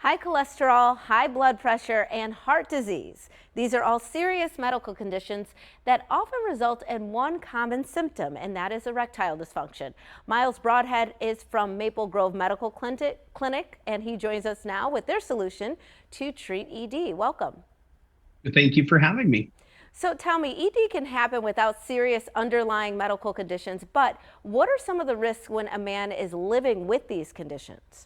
High cholesterol, high blood pressure, and heart disease. These are all serious medical conditions that often result in one common symptom, and that is erectile dysfunction. Miles Broadhead is from Maple Grove Medical Clinic, and he joins us now with their solution to treat ED. Welcome. Thank you for having me. So tell me, ED can happen without serious underlying medical conditions, but what are some of the risks when a man is living with these conditions?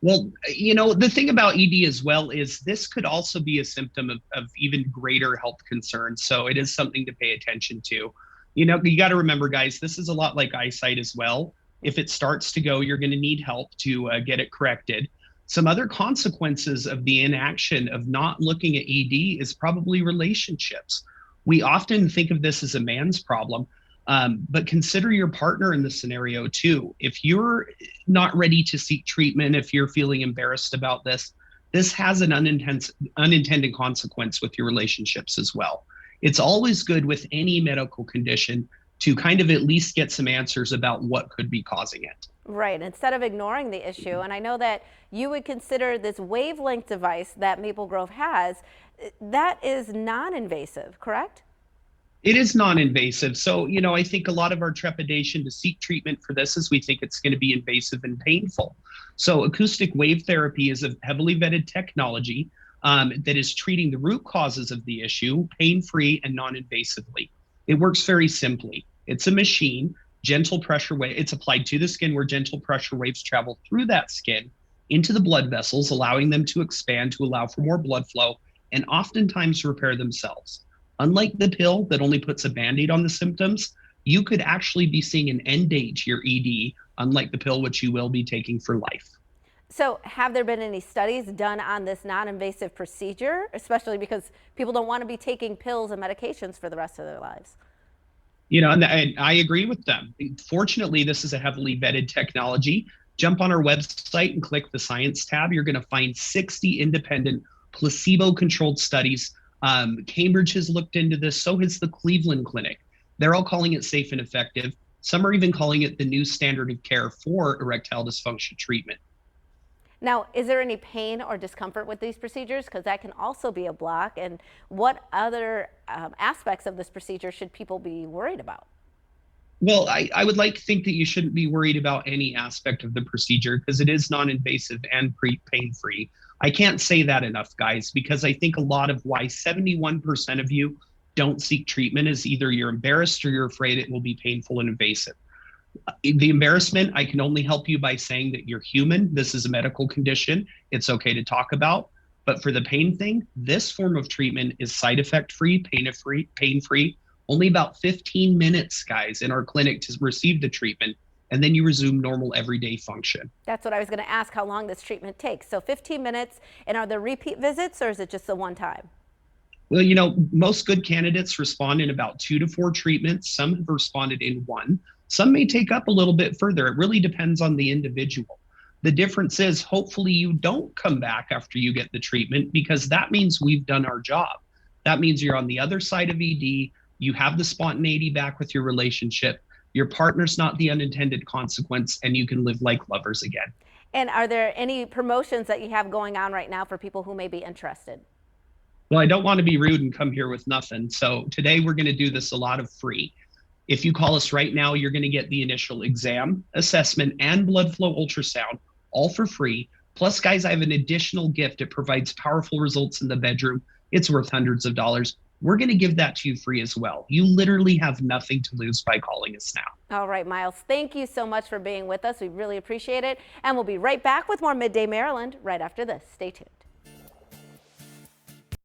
Well, the thing about ED as well is this could also be a symptom of even greater health concerns. So it is something to pay attention to. You got to remember, guys, this is a lot like eyesight as well. If it starts to go, you're going to need help to get it corrected. Some other consequences of the inaction of not looking at ED is probably relationships. We often think of this as a man's problem, but consider your partner in the scenario too. If you're not ready to seek treatment, if you're feeling embarrassed about this has an unintended consequence with your relationships as well. It's always good with any medical condition to kind of at least get some answers about what could be causing it. Right, instead of ignoring the issue. And I know that you would consider this wavelength device that Maple Grove has, that is non-invasive, correct? It is non-invasive. So, I think a lot of our trepidation to seek treatment for this is we think it's going to be invasive and painful. So, acoustic wave therapy is a heavily vetted technology that is treating the root causes of the issue pain-free and non-invasively. It works very simply. It's a machine, gentle pressure wave. It's applied to the skin where gentle pressure waves travel through that skin into the blood vessels, allowing them to expand to allow for more blood flow and oftentimes repair themselves. Unlike the pill that only puts a band-aid on the symptoms, you could actually be seeing an end date to your ED, unlike the pill, which you will be taking for life. So have there been any studies done on this non-invasive procedure, especially because people don't want to be taking pills and medications for the rest of their lives? And I agree with them. Fortunately, this is a heavily vetted technology. Jump on our website and click the science tab. You're going to find 60 independent placebo-controlled studies. Cambridge has looked into this, so has the Cleveland Clinic. They're all calling it safe and effective. Some are even calling it the new standard of care for erectile dysfunction treatment. Now, is there any pain or discomfort with these procedures? Because that can also be a block. And what other aspects of this procedure should people be worried about? Well, I would like to think that you shouldn't be worried about any aspect of the procedure because it is non-invasive and pain-free. I can't say that enough, guys, because I think a lot of why 71% of you don't seek treatment is either you're embarrassed or you're afraid it will be painful and invasive. The embarrassment, I can only help you by saying that you're human. This is a medical condition. It's okay to talk about. But for the pain thing, this form of treatment is side effect free, pain free. Only about 15 minutes, guys, in our clinic to receive the treatment, and then you resume normal everyday function. That's what I was going to ask, how long this treatment takes. So 15 minutes, and are there repeat visits or is it just the one time? Well, most good candidates respond in about 2 to 4 treatments. Some have responded in one. Some may take up a little bit further. It really depends on the individual. The difference is hopefully you don't come back after you get the treatment because that means we've done our job. That means you're on the other side of ED. You have the spontaneity back with your relationship. Your partner's not the unintended consequence, and you can live like lovers again. And are there any promotions that you have going on right now for people who may be interested? Well, I don't want to be rude and come here with nothing. So today we're going to do this a lot of free. If you call us right now, you're going to get the initial exam, assessment, and blood flow ultrasound, all for free. Plus, guys, I have an additional gift. It provides powerful results in the bedroom. It's worth hundreds of dollars. We're going to give that to you free as well. You literally have nothing to lose by calling us now. All right, Miles, thank you so much for being with us. We really appreciate it. And we'll be right back with more Midday Maryland right after this. Stay tuned.